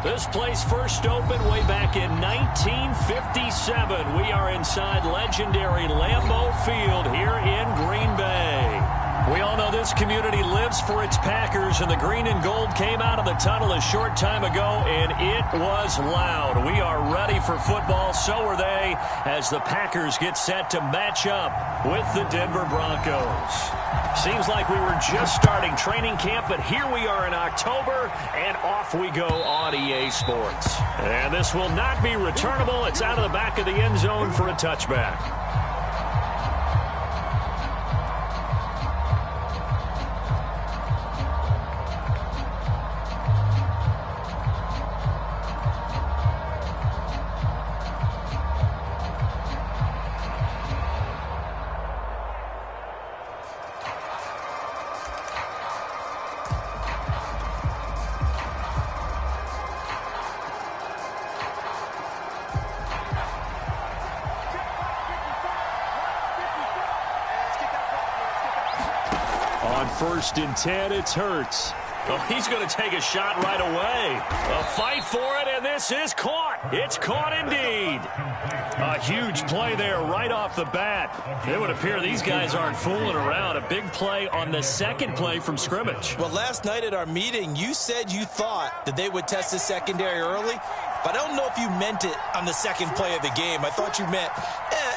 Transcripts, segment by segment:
This place first opened way back in 1957. We are inside legendary Lambeau Field here in Green Bay. We all know this community lives for its Packers, and the green and gold came out of the tunnel a short time ago, and it was loud. We are ready for football, so are they, as the Packers get set to match up with the Denver Broncos. Seems like we were just starting training camp, but here we are in October, and off we go on EA Sports. And this will not be returnable. It's out of the back of the end zone for a touchback. First and 10, it's Hurts. Oh, he's going to take a shot right away. A fight for it, and this is caught. It's caught indeed. A huge play there right off the bat. It would appear these guys aren't fooling around. A big play on the second play from scrimmage. Well, last night at our meeting, you said you thought that they would test the secondary early, but I don't know if you meant it on the second play of the game. I thought you meant,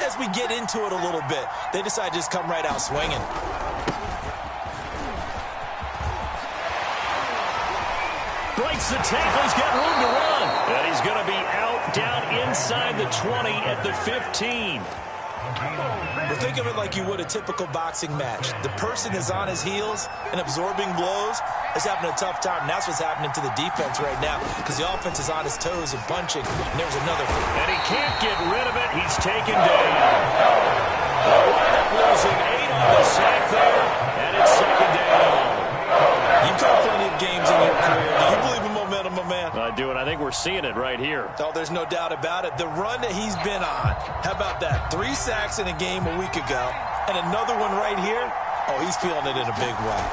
as we get into it a little bit, they decided to just come right out swinging. Breaks the tackle. He's got room to run. And he's going to be out down inside the 20 at the 15. Well, think of it like you would a typical boxing match. The person is on his heels and absorbing blows is having a tough time. And that's what's happening to the defense right now because the offense is on his toes and punching. And there's another. And he can't get rid of it. He's taken down. They'll wind up losing 8 on the sack there. And it's second down. You've done plenty of games in your career. Do you believe in momentum, my man? I do, and I think we're seeing it right here. Oh, there's no doubt about it. The run that he's been on, how about that? 3 sacks in a game a week ago, and another one right here. Oh, he's feeling it in a big way.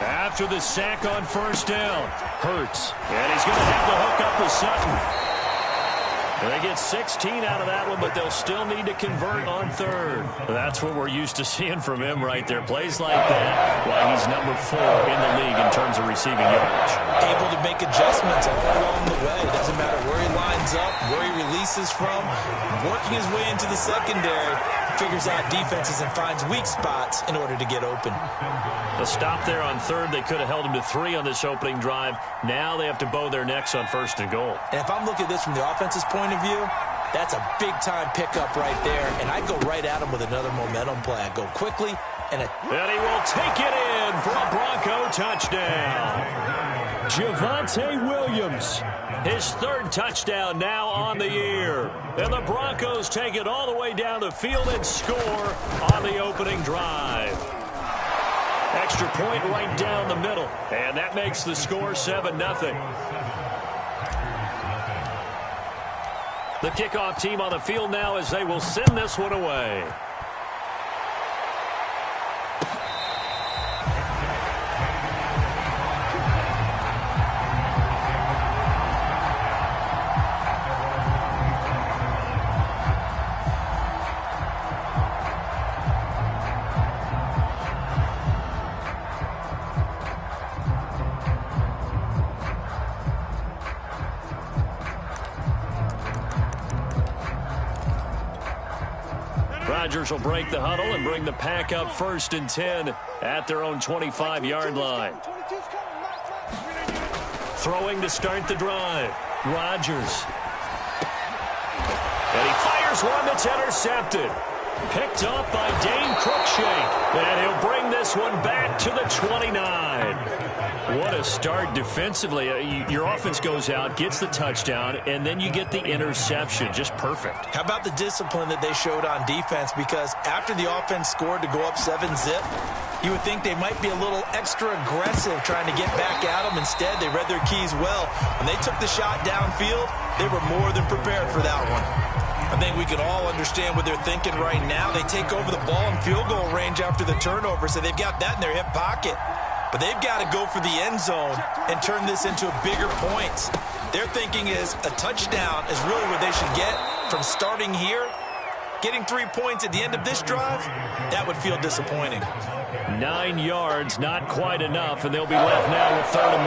After the sack on first down, Hurts. And he's going to have to hook up with Sutton. They get 16 out of that one, but they'll still need to convert on third. That's what we're used to seeing from him right there. Plays like that while he's number 4 in the league in terms of receiving yardage. Able to make adjustments all along the way. Doesn't matter where he lines up, where he releases from. Working his way into the secondary, figures out defenses and finds weak spots in order to get open. The stop there on third, they could have held him to 3 on this opening drive. Now they have to bow their necks on first and goal. And if I'm looking at this from the offense's point of view, that's a big-time pickup right there. And I go right at him with another momentum play. I go quickly, and he will take it in for a Bronco touchdown. Javonte Williams, his 3rd touchdown now on the year. And the Broncos take it all the way down the field and score on the opening drive. Extra point right down the middle, and that makes the score 7-0. The kickoff team on the field now as they will send this one away. Rodgers will break the huddle and bring the pack up 1st and 10 at their own 25-yard line. Throwing to start the drive. Rodgers. And he fires one that's intercepted. Picked up by Dane Cruikshank. And he'll bring this one back to the 29. What a start defensively. Your offense goes out, gets the touchdown, and then you get the interception. Just perfect. How about the discipline that they showed on defense? Because after the offense scored to go up 7-zip, you would think they might be a little extra aggressive trying to get back at them. Instead, they read their keys well. When they took the shot downfield, they were more than prepared for that one. I think we can all understand what they're thinking right now. They take over the ball in field goal range after the turnover, so they've got that in their hip pocket. But they've got to go for the end zone and turn this into bigger points. Their thinking is a touchdown is really what they should get from starting here. Getting 3 points at the end of this drive, that would feel disappointing. 9 yards, not quite enough, and they'll be left now with 3rd and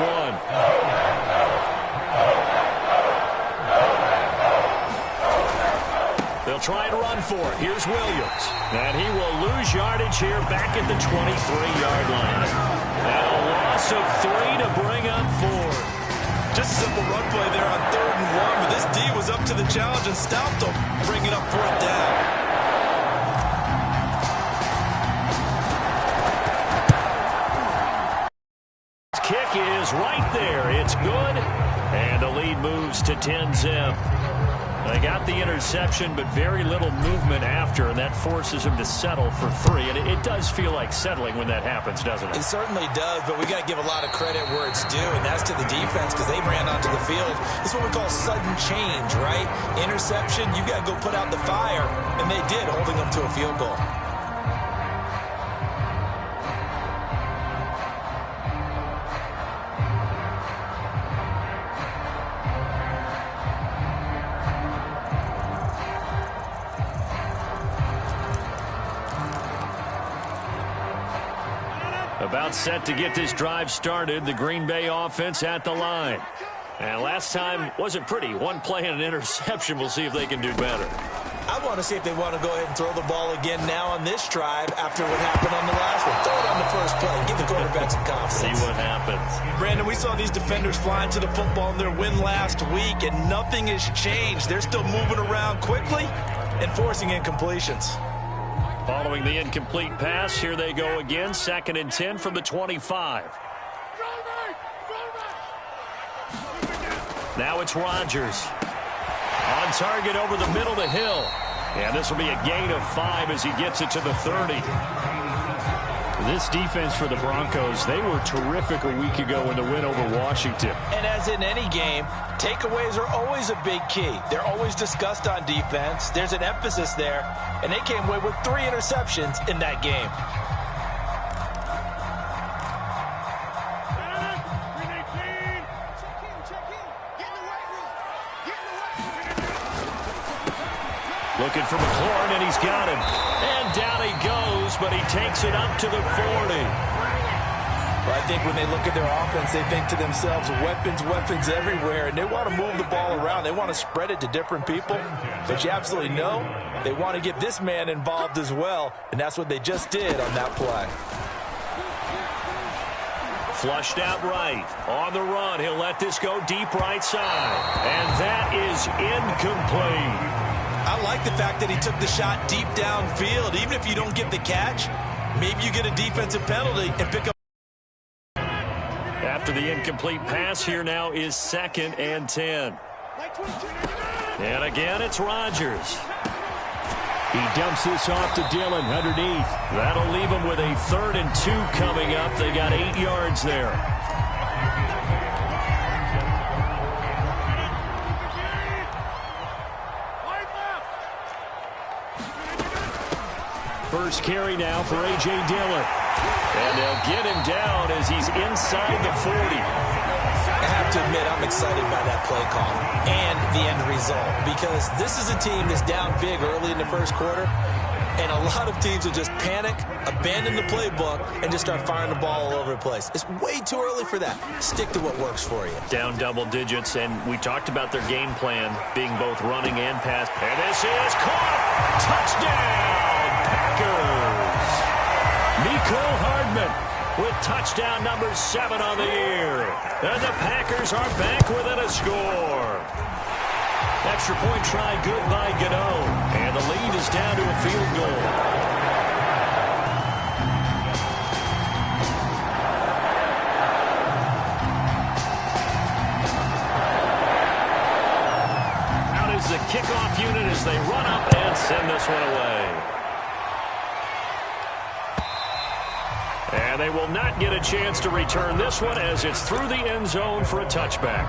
1. They'll try and run for it. Here's Williams. And he will lose yardage here back at the 23-yard line. And a loss of 3 to bring up 4. Just a simple run play there on 3rd and 1, but this D was up to the challenge and stopped them, bringing up 4th down. Kick is right there. It's good. And the lead moves to 10-zip. They got the interception, but very little movement after, and that forces them to settle for 3. And it does feel like settling when that happens, doesn't it? It certainly does, but we got to give a lot of credit where it's due, and that's to the defense because they ran onto the field. This is what we call sudden change, right? Interception, you got to go put out the fire, and they did, holding them to a field goal. About set to get this drive started. The Green Bay offense at the line. And last time wasn't pretty. One play and an interception. We'll see if they can do better. I want to see if they want to go ahead and throw the ball again now on this drive after what happened on the last one. Throw it on the first play. Give the quarterback some confidence. See what happens. Brandon, we saw these defenders flying to the football in their win last week, and nothing has changed. They're still moving around quickly and forcing incompletions. Following the incomplete pass, here they go again. 2nd and 10 from the 25. Now it's Rodgers. On target over the middle to Hill. And this will be a gain of 5 as he gets it to the 30. This defense for the Broncos, they were terrific a week ago in the win over Washington. And as in any game, takeaways are always a big key. They're always discussed on defense. There's an emphasis there, and they came away with 3 interceptions in that game. Looking for McLaurin, and he's got him. And down he goes, but he takes it up to the 40. Well, I think when they look at their offense, they think to themselves, weapons everywhere, and they want to move the ball around. They want to spread it to different people. But you absolutely know they want to get this man involved as well, and that's what they just did on that play. Flushed out right. On the run, he'll let this go deep right side. And that is incomplete. I like the fact that he took the shot deep downfield. Even if you don't get the catch, maybe you get a defensive penalty and pick up. After the incomplete pass, here now is 2nd and 10. And again, it's Rodgers. He dumps this off to Dillon underneath. That'll leave him with a 3rd and 2 coming up. They got 8 yards there. First carry now for A.J. Dillon. And they'll get him down as he's inside the 40. I have to admit, I'm excited by that play call and the end result, because this is a team that's down big early in the first quarter, and a lot of teams will just panic, abandon the playbook, and just start firing the ball all over the place. It's way too early for that. Stick to what works for you. Down double digits, and we talked about their game plan being both running and pass. And this is caught! Touchdown, Packers! Mecole Hardman with touchdown number 7 on the year. And the Packers are back within a score. Extra point try good by Gano. And the lead is down to a field goal. Out is the kickoff unit as they run up and send this one away. And they will not get a chance to return this one as it's through the end zone for a touchback.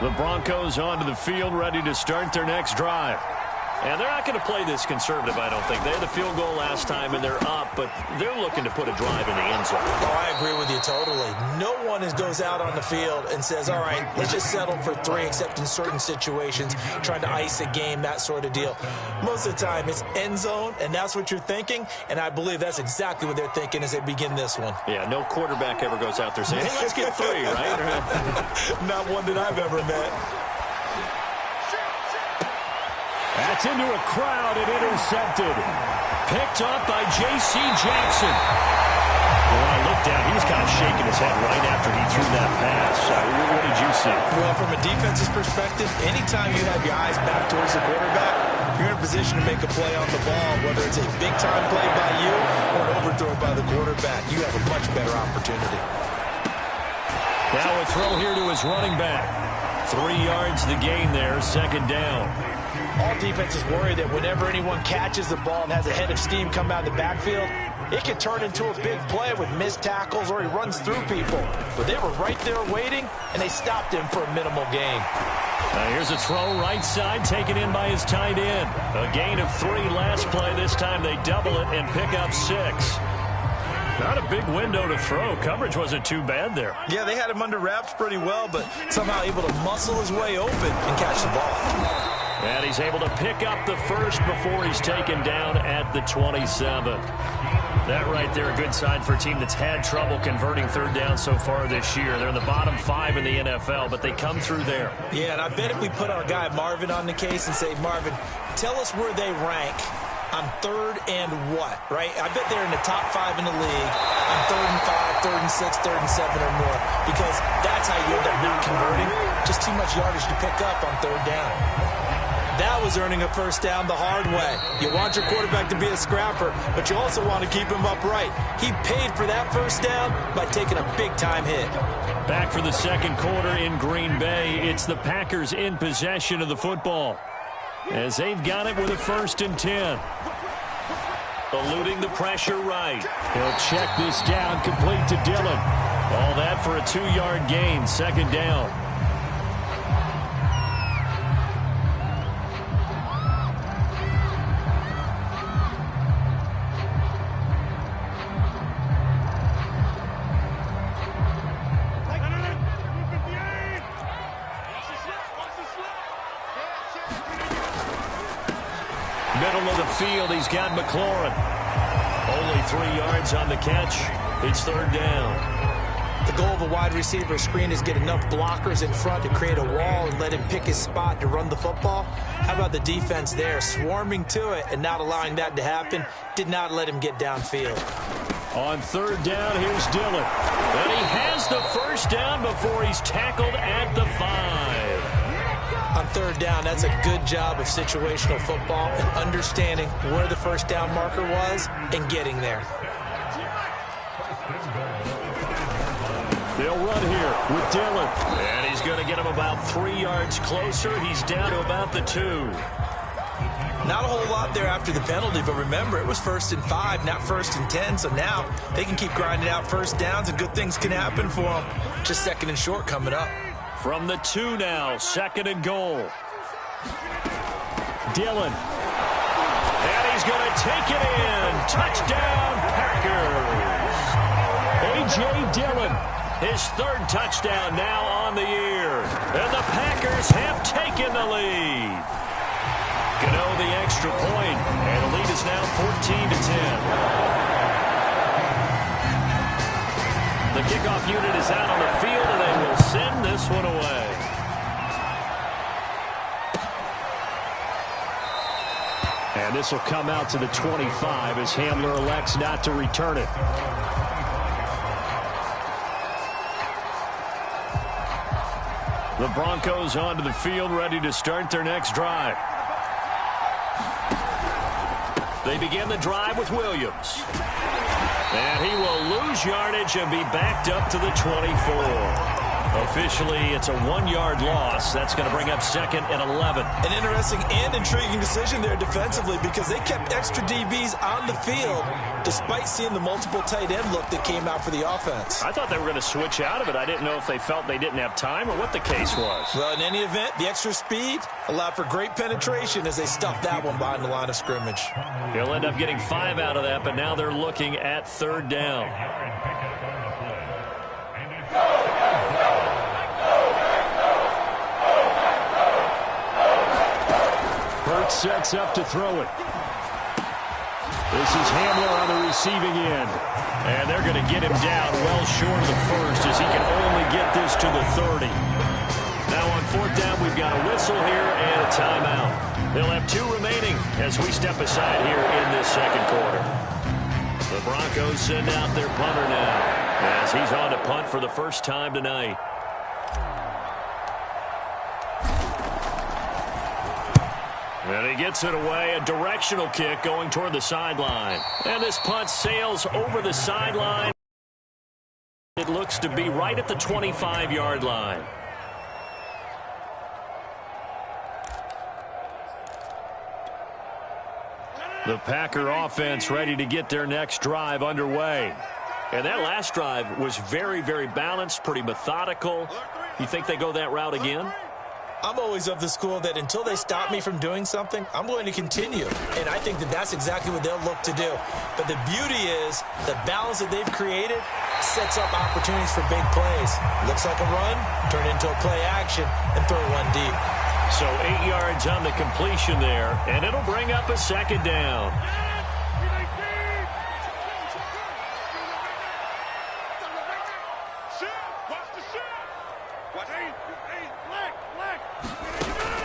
The Broncos onto the field ready to start their next drive. And they're not going to play this conservative, I don't think. They had the field goal last time, and they're up, but they're looking to put a drive in the end zone. Oh, I agree with you totally. No one goes out on the field and says, all right, let's just settle for 3, except in certain situations, trying to ice a game, that sort of deal. Most of the time, it's end zone, and that's what you're thinking, and I believe that's exactly what they're thinking as they begin this one. Yeah, no quarterback ever goes out there saying, hey, let's get 3, right? Not one that I've ever met. That's into a crowd and intercepted. Picked up by J.C. Jackson. Well, when I looked down, he was kind of shaking his head right after he threw that pass. What did you see? Well, from a defense's perspective, anytime you have your eyes back towards the quarterback, you're in a position to make a play on the ball, whether it's a big-time play by you or an overthrow by the quarterback. You have a much better opportunity. Now a throw here to his running back. 3 yards the gain there, second down. All defenses worry that whenever anyone catches the ball and has a head of steam come out of the backfield, it can turn into a big play with missed tackles or he runs through people. But they were right there waiting, and they stopped him for a minimal gain. Here's a throw right side, taken in by his tight end. A gain of 3 last play. This time they double it and pick up 6. Not a big window to throw. Coverage wasn't too bad there. Yeah, they had him under wraps pretty well, but somehow able to muscle his way open and catch the ball. And he's able to pick up the first before he's taken down at the 27. That right there, a good sign for a team that's had trouble converting third down so far this year. They're in the bottom 5 in the NFL, but they come through there. Yeah, and I bet if we put our guy Marvin on the case and say, Marvin, tell us where they rank on third and what, right? I bet they're in the top 5 in the league on 3rd and 5, 3rd and 6, 3rd and 7 or more, because that's how you end up not converting. Just too much yardage to pick up on third down. That was earning a first down the hard way. You want your quarterback to be a scrapper, but you also want to keep him upright. He paid for that first down by taking a big-time hit. Back for the second quarter in Green Bay. It's the Packers in possession of the football, as they've got it with a 1st and 10. Eluding the pressure right. He'll check this down, complete to Dillon. All that for a 2-yard gain, second down. Middle of the field, he's got McLaurin. Only 3 yards on the catch. It's third down. The goal of a wide receiver screen is get enough blockers in front to create a wall and let him pick his spot to run the football. How about the defense there, swarming to it and not allowing that to happen? Did not let him get downfield. On third down, here's Dillon. And he has the first down before he's tackled at the 5. On third down, that's a good job of situational football and understanding where the first down marker was and getting there. They'll run here with Dillon. And he's going to get him about 3 yards closer. He's down to about the 2. Not a whole lot there after the penalty, but remember, it was 1st and 5, not 1st and 10, so now they can keep grinding out first downs and good things can happen for them. Just 2nd and short coming up. From the 2 now, 2nd and goal. Dillon. And he's going to take it in. Touchdown, Packers. A.J. Dillon, his 3rd touchdown now on the year. And the Packers have taken the lead. Gano the extra point, and the lead is now 14-10. The kickoff unit is out on the field, and they will send this one away. And this will come out to the 25 as Hamler elects not to return it. The Broncos onto the field, ready to start their next drive. They begin the drive with Williams. And he will lose yardage and be backed up to the 24. Officially, it's a 1-yard loss. That's going to bring up 2nd and 11. An interesting and intriguing decision there defensively because they kept extra DBs on the field despite seeing the multiple tight end look that came out for the offense. I thought they were going to switch out of it. I didn't know if they felt they didn't have time or what the case was. Well, in any event, the extra speed allowed for great penetration as they stuffed that one behind the line of scrimmage. He'll end up getting 5 out of that, but now they're looking at 3rd down. Hurts sets up to throw it. This is Hamler on the receiving end. And they're going to get him down well short of the first as he can only get this to the 30. Now on 4th down, we've got a whistle here and a timeout. They'll have 2 remaining as we step aside here in this 2nd quarter. The Broncos send out their punter now as he's on to punt for the first time tonight. And he gets it away, a directional kick going toward the sideline. And this punt sails over the sideline. It looks to be right at the 25-yard line. The Packer offense ready to get their next drive underway. And that last drive was very, very balanced, pretty methodical. You think they go that route again? I'm always of the school that until they stop me from doing something, I'm going to continue. And I think that that's exactly what they'll look to do. But the beauty is the balance that they've created sets up opportunities for big plays. Looks like a run, turn into a play action, and throw one deep. So 8 yards on the completion there, and it'll bring up a 2nd down.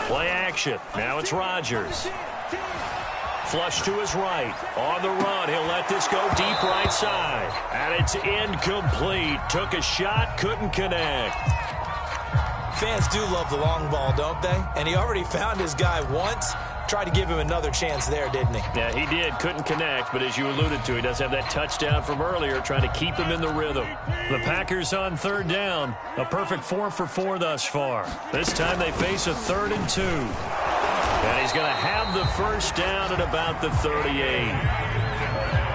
Play action. Now it's Rodgers. Flush to his right. On the run. He'll let this go deep right side. And it's incomplete. Took a shot. Couldn't connect. Fans do love the long ball, don't they? And he already found his guy once. Tried to give him another chance there, didn't he? Yeah, he did. Couldn't connect, but as you alluded to, he does have that touchdown from earlier, trying to keep him in the rhythm. The Packers on 3rd down. A perfect 4 for 4 thus far. This time they face a 3rd and 2. And he's going to have the first down at about the 38.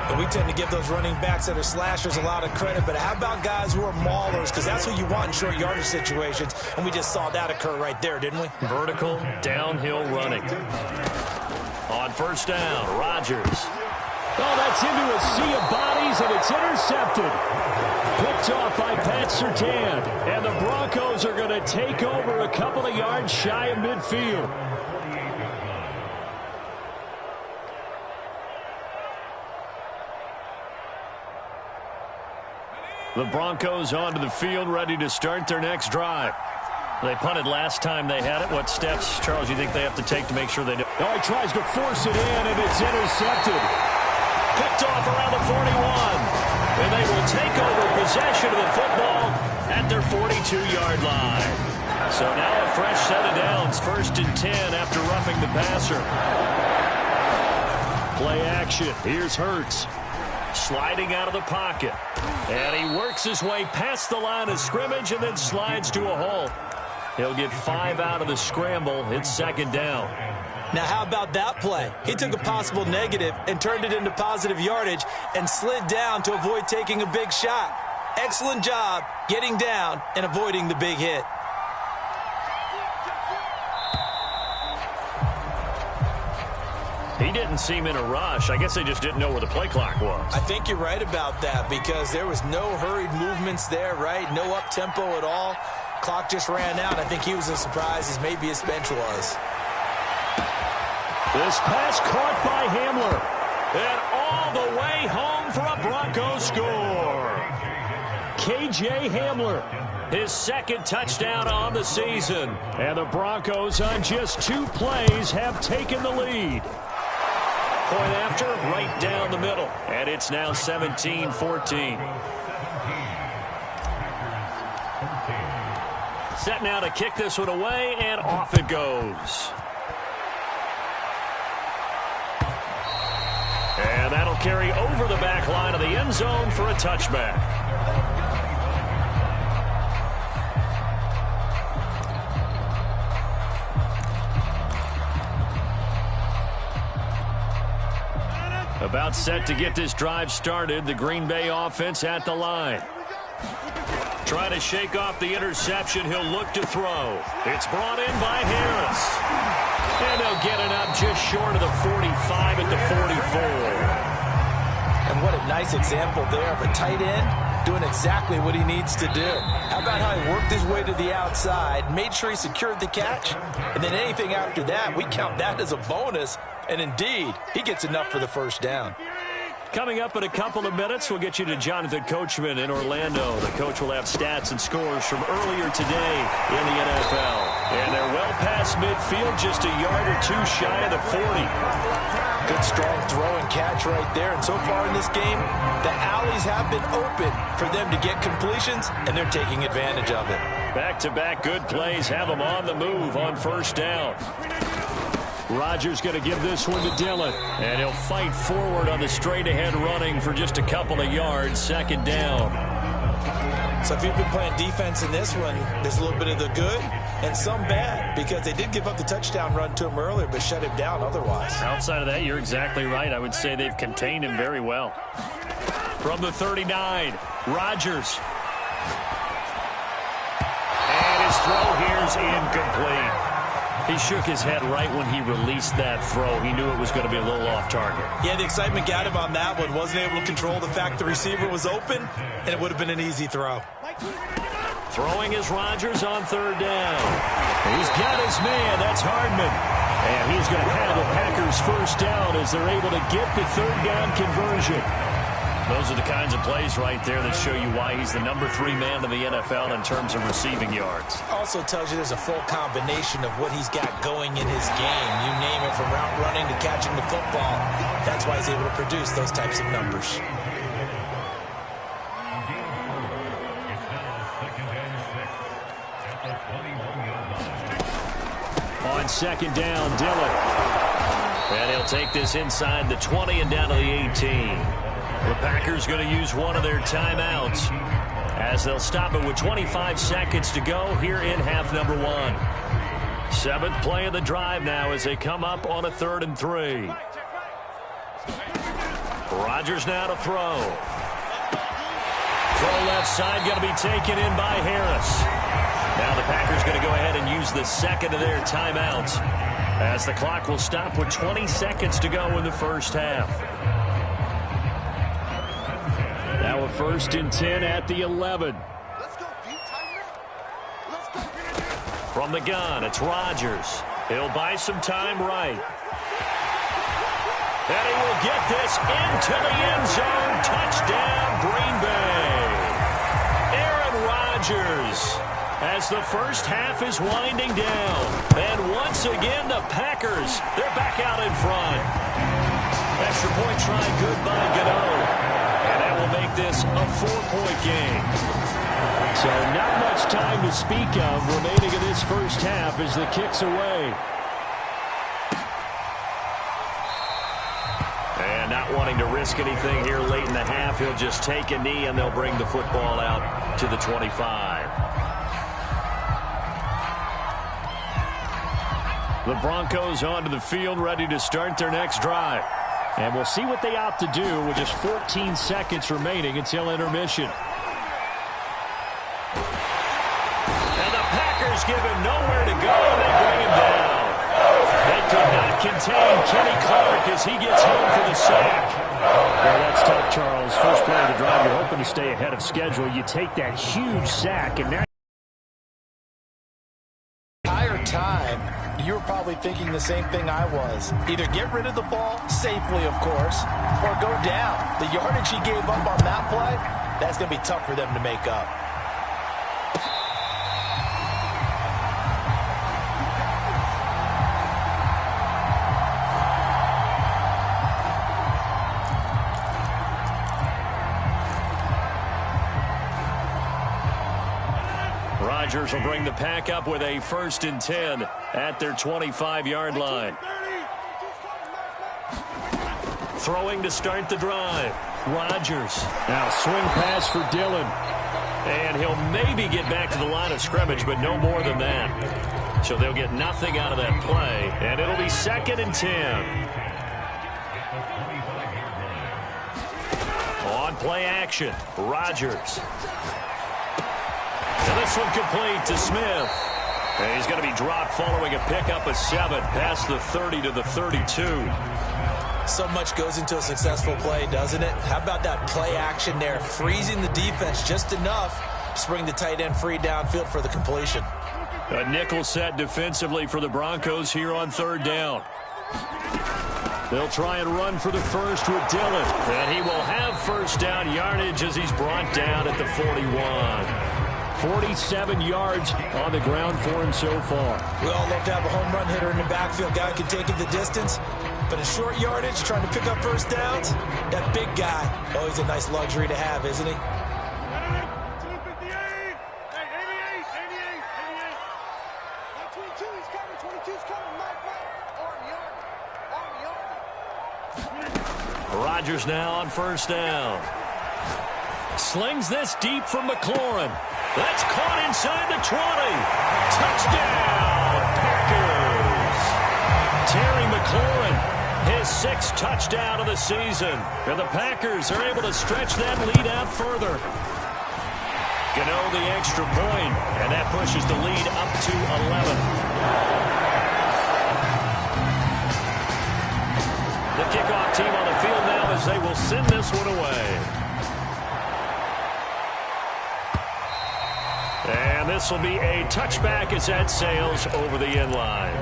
And we tend to give those running backs that are slashers a lot of credit, but how about guys who are maulers? Because that's what you want in short yardage situations, and we just saw that occur right there, didn't we? Vertical, downhill running. On 1st down, Rodgers. Oh, that's into a sea of bodies, and it's intercepted. Picked off by Pat Surtain, and the Broncos are going to take over a couple of yards shy of midfield. The Broncos onto the field, ready to start their next drive. They punted last time they had it. What steps, Charles, you think they have to take to make sure they do? Oh, he tries to force it in, and it's intercepted. Picked off around the 41. And they will take over possession of the football at their 42-yard line. So now a fresh set of downs, 1st and 10 after roughing the passer. Play action. Here's Hurts. Sliding out of the pocket. And he works his way past the line of scrimmage and then slides to a hole. He'll get 5 out of the scramble. It's 2nd down. Now, how about that play? He took a possible negative and turned it into positive yardage and slid down to avoid taking a big shot. Excellent job getting down and avoiding the big hit. He didn't seem in a rush. I guess they just didn't know where the play clock was. I think you're right about that because there was no hurried movements there, right? No up-tempo at all. Clock just ran out. I think he was as surprised as maybe his bench was. This pass caught by Hamler. And all the way home for a Broncos score. K.J. Hamler, his 2nd touchdown on the season. And the Broncos on just 2 plays have taken the lead. Point after, right down the middle. And it's now 17-14. Set now to kick this one away, and off it goes. And that'll carry over the back line of the end zone for a touchback. About set to get this drive started. The Green Bay offense at the line. Trying to shake off the interception. He'll look to throw. It's brought in by Harris. And they'll get it up just short of the 45 at the 44. And what a nice example there of a tight end doing exactly what he needs to do. How about how he worked his way to the outside, made sure he secured the catch, and then anything after that, we count that as a bonus. And indeed, he gets enough for the first down. Coming up in a couple of minutes, we'll get you to Jonathan Coachman in Orlando. The coach will have stats and scores from earlier today in the NFL. And they're well past midfield, just a yard or two shy of the 40. Good strong throw and catch right there. And so far in this game, the alleys have been open for them to get completions, and they're taking advantage of it. Back-to-back good plays have them on the move on first down. Rodgers going to give this one to Dillon. And he'll fight forward on the straight-ahead running for just a couple of yards. Second down. So if you've been playing defense in this one, there's a little bit of the good and some bad, because they did give up the touchdown run to him earlier, but shut him down otherwise. Outside of that, you're exactly right. I would say they've contained him very well. From the 39, Rodgers. And his throw here's incomplete. He shook his head right when he released that throw. He knew it was going to be a little off target. Yeah, the excitement got him on that one. Wasn't able to control the fact the receiver was open, and it would have been an easy throw. Throwing is Rodgers on third down. He's got his man. That's Hardman. And he's going to have the Packers first down as they're able to get the third down conversion. Those are the kinds of plays right there that show you why he's the number 3 man in the NFL in terms of receiving yards. Also tells you there's a full combination of what he's got going in his game. You name it, from route running to catching the football. That's why he's able to produce those types of numbers. On second down, Dillon. And he'll take this inside the 20 and down to the 18. The Packers going to use one of their timeouts as they'll stop it with 25 seconds to go here in half number 1. 7th play of the drive now as they come up on a 3rd and 3. Rodgers now to throw. Throw left side going to be taken in by Harris. Now the Packers going to go ahead and use the second of their timeouts as the clock will stop with 20 seconds to go in the first half. Now a 1st and 10 at the 11. From the gun, it's Rodgers. He'll buy some time right. And he will get this into the end zone. Touchdown, Green Bay. Aaron Rodgers, as the first half is winding down. And once again, the Packers, they're back out in front. Extra point try good by Gano. And that will make this a 4-point game. So not much time to speak of remaining in this first half as the kick's away. And not wanting to risk anything here late in the half, he'll just take a knee and they'll bring the football out to the 25. The Broncos onto the field, ready to start their next drive. And we'll see what they opt to do with just 14 seconds remaining until intermission. And the Packers give him nowhere to go, and they bring him down. They could not contain Kenny Clark as he gets home for the sack. Well, that's tough, Charles. First play of the drive, you're hoping to stay ahead of schedule. You take that huge sack, and now time, you were probably thinking the same thing I was. Either get rid of the ball, safely of course, or go down. The yardage he gave up on that play, that's going to be tough for them to make up. Rodgers will bring the Pack up with a 1st and 10 at their 25-yard line. Throwing to start the drive. Rodgers. Now swing pass for Dillon. And he'll maybe get back to the line of scrimmage, but no more than that. So they'll get nothing out of that play. And it'll be 2nd and 10. play action. Rodgers. And this one complete to Smith. And he's going to be dropped following a pickup of 7 past the 30 to the 32. So much goes into a successful play, doesn't it? How about that play action there? Freezing the defense just enough to bring the tight end free downfield for the completion. A nickel set defensively for the Broncos here on 3rd down. They'll try and run for the first with Dillon. And he will have first down yardage as he's brought down at the 41. 47 yards on the ground for him so far. We all love to have a home run hitter in the backfield. Guy can take it the distance. But in short yardage, trying to pick up first downs, that big guy, always a nice luxury to have, isn't he? Rodgers now on first down. Slings this deep from McLaurin. That's caught inside the 20. Touchdown, Packers. Terry McLaurin, his 6th touchdown of the season. And the Packers are able to stretch that lead out further. Gano the extra point, and that pushes the lead up to 11. The kickoff team on the field now as they will send this one away. And this will be a touchback as that sails over the end line.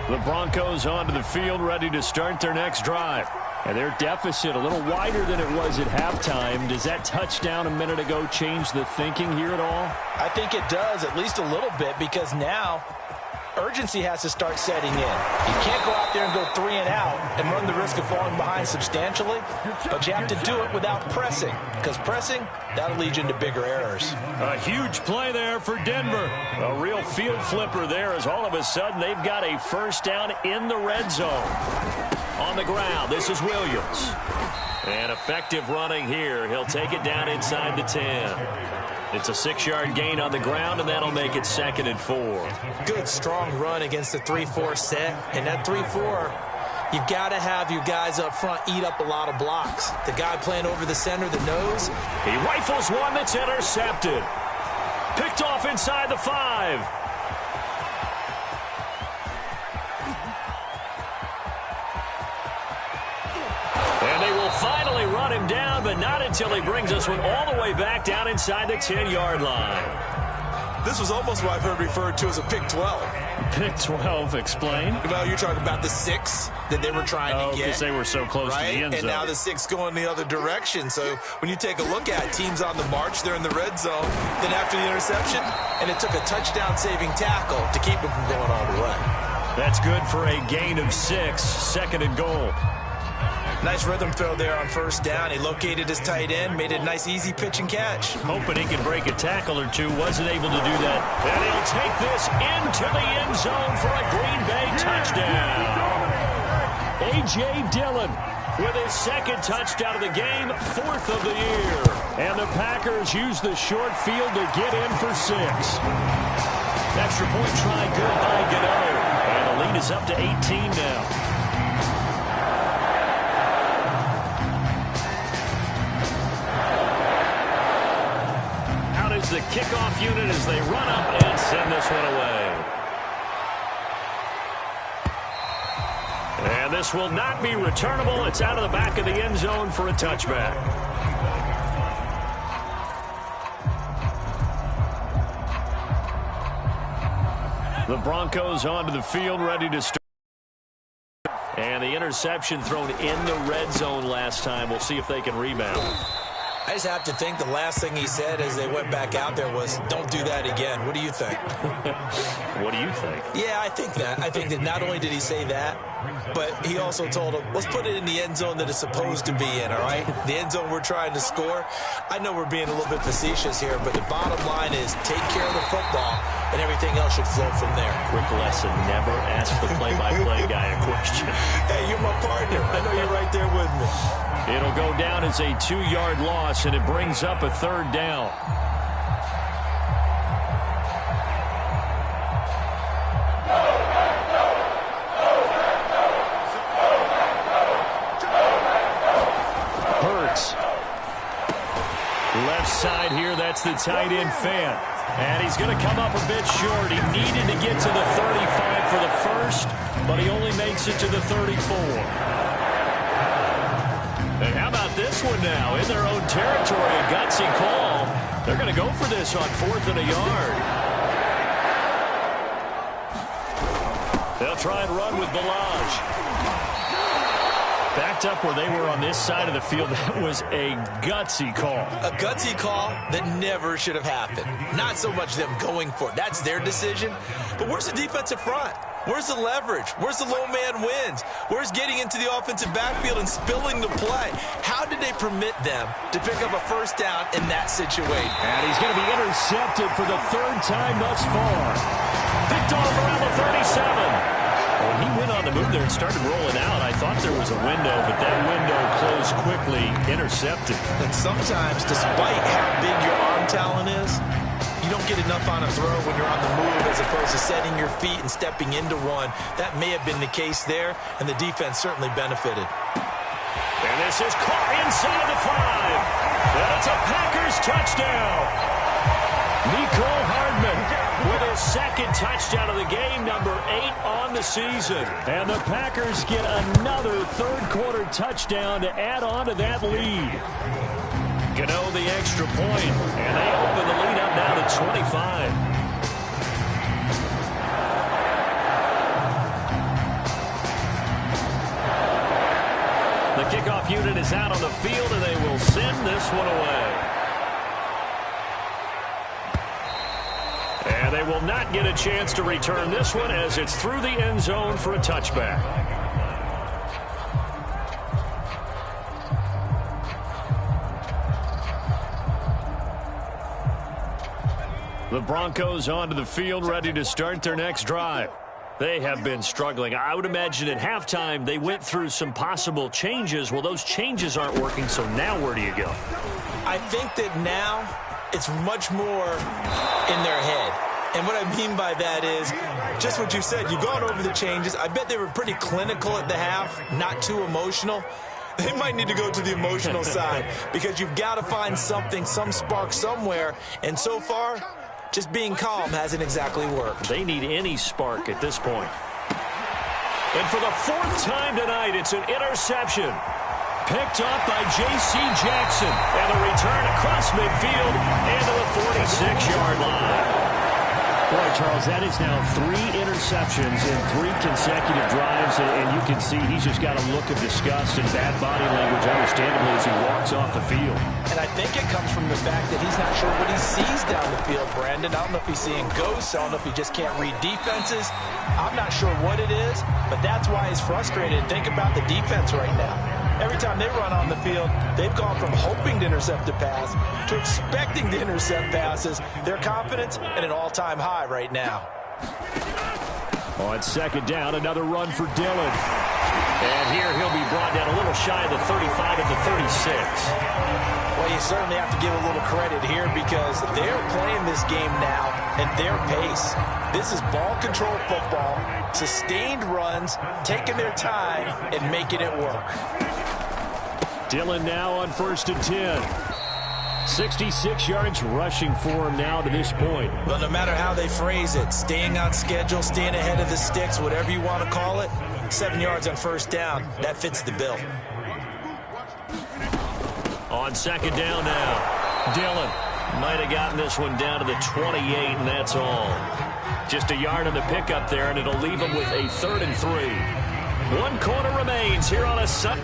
The Broncos onto the field, ready to start their next drive. And their deficit a little wider than it was at halftime. Does that touchdown a minute ago change the thinking here at all? I think it does, at least a little bit, because now urgency has to start setting in. You can't go out there and go 3 and out and run the risk of falling behind substantially, but you have to do it without pressing, because pressing, that'll lead you into bigger errors. A huge play there for Denver. A real field flipper there as all of a sudden they've got a first down in the red zone. On the ground, this is Williams. And effective running here. He'll take it down inside the 10. It's a 6-yard gain on the ground, and that'll make it 2nd and 4. Good, strong run against the 3-4 set. And that 3-4, you've got to have your guys up front eat up a lot of blocks. The guy playing over the center, the nose. He rifles one that's intercepted. Picked off inside the 5. And they will finally run him down, but not until he brings this one all the way back down inside the 10-yard line. This was almost what I've heard referred to as a pick 12. Pick 12, explain. Well, you're talking about the 6 that they were trying to get. Because they were so close to the end zone. And now the 6 going the other direction. So when you take a look at it, teams on the march, they're in the red zone. Then after the interception, and it took a touchdown-saving tackle to keep them from going all the way. That's good for a gain of 6, 2nd and goal. Nice rhythm throw there on first down. He located his tight end, made it a nice, easy pitch and catch. Hoping he could break a tackle or two, wasn't able to do that. And he'll take this into the end zone for a Green Bay touchdown. A.J. Dillon with his 2nd touchdown of the game, 4th of the year. And the Packers use the short field to get in for 6. Extra point try good by Gano. And the lead is up to 18 now. The kickoff unit as they run up and send this one away. And this will not be returnable. It's out of the back of the end zone for a touchback. The Broncos onto the field, ready to start. And the interception thrown in the red zone last time. We'll see if they can rebound. I just have to think the last thing he said as they went back out there was, don't do that again. What do you think? What do you think? Yeah, I think that. I think that not only did he say that, but he also told him, let's put it in the end zone that it's supposed to be in, all right? The end zone we're trying to score. I know we're being a little bit facetious here, but the bottom line is take care of the football, and everything else should flow from there. Quick lesson, never ask the play-by-play guy a question. Hey, you're my partner. I know you're right there with me. It'll go down as a 2-yard loss, and it brings up a 3rd down. That's the tight end fan. And he's going to come up a bit short. He needed to get to the 35 for the first, but he only makes it to the 34. And how about this one now? In their own territory, a gutsy call. They're going to go for this on 4th and a yard. They'll try and run with Balaj. Backed up where they were on this side of the field. That was a gutsy call. A gutsy call that never should have happened. Not so much them going for it. That's their decision. But where's the defensive front? Where's the leverage? Where's the low man wins? Where's getting into the offensive backfield and spilling the play? How did they permit them to pick up a first down in that situation? And he's going to be intercepted for the 3rd time thus far. Picked off around the 37. When he went on the move there and started rolling out, I thought there was a window, but that window closed quickly, intercepted. And sometimes, despite how big your arm talent is, you don't get enough on a throw when you're on the move as opposed to setting your feet and stepping into one. That may have been the case there, and the defense certainly benefited. And this is caught inside the 5. That's a Packers touchdown. Nico Hardman with his 2nd touchdown of the game, number 8 on the season. And the Packers get another 3rd quarter touchdown to add on to that lead. Gano the extra point, and they open the lead up now to 25. The kickoff unit is out on the field, and they will send this one away. And they will not get a chance to return this one as it's through the end zone for a touchback. The Broncos onto the field, ready to start their next drive. They have been struggling. I would imagine at halftime they went through some possible changes. Well, those changes aren't working, so now where do you go? I think that now it's much more in their head. And what I mean by that is just what you said. You've gone over the changes. I bet they were pretty clinical at the half, not too emotional. They might need to go to the emotional side because you've got to find something, some spark somewhere. And so far, just being calm hasn't exactly worked. They need any spark at this point. And for the 4th time tonight, it's an interception. Picked up by J.C. Jackson. And a return across midfield into the 46-yard line. Boy, Charles, that is now 3 interceptions in 3 consecutive drives, and you can see he's just got a look of disgust and bad body language, understandably, as he walks off the field. And I think it comes from the fact that he's not sure what he sees down the field, Brandon. I don't know if he's seeing ghosts. I don't know if he just can't read defenses. I'm not sure what it is, but that's why he's frustrated. Think about the defense right now. Every time they run on the field, they've gone from hoping to intercept a pass to expecting to intercept passes. Their confidence at an all-time high right now. On 2nd down, another run for Dillon. And here he'll be brought down a little shy of the 35 at the 36. Well, you certainly have to give a little credit here because they're playing this game now at their pace. This is ball control football, sustained runs, taking their time and making it work. Dillon now on 1st and 10. 66 yards rushing for him now to this point. Well, no matter how they phrase it, staying on schedule, staying ahead of the sticks, whatever you want to call it, 7 yards on 1st down, that fits the bill. On 2nd down now, Dillon might have gotten this one down to the 28, and that's all. Just a yard on the pickup there, and it'll leave him with a 3rd and 3. 1 quarter remains here on a Sunday.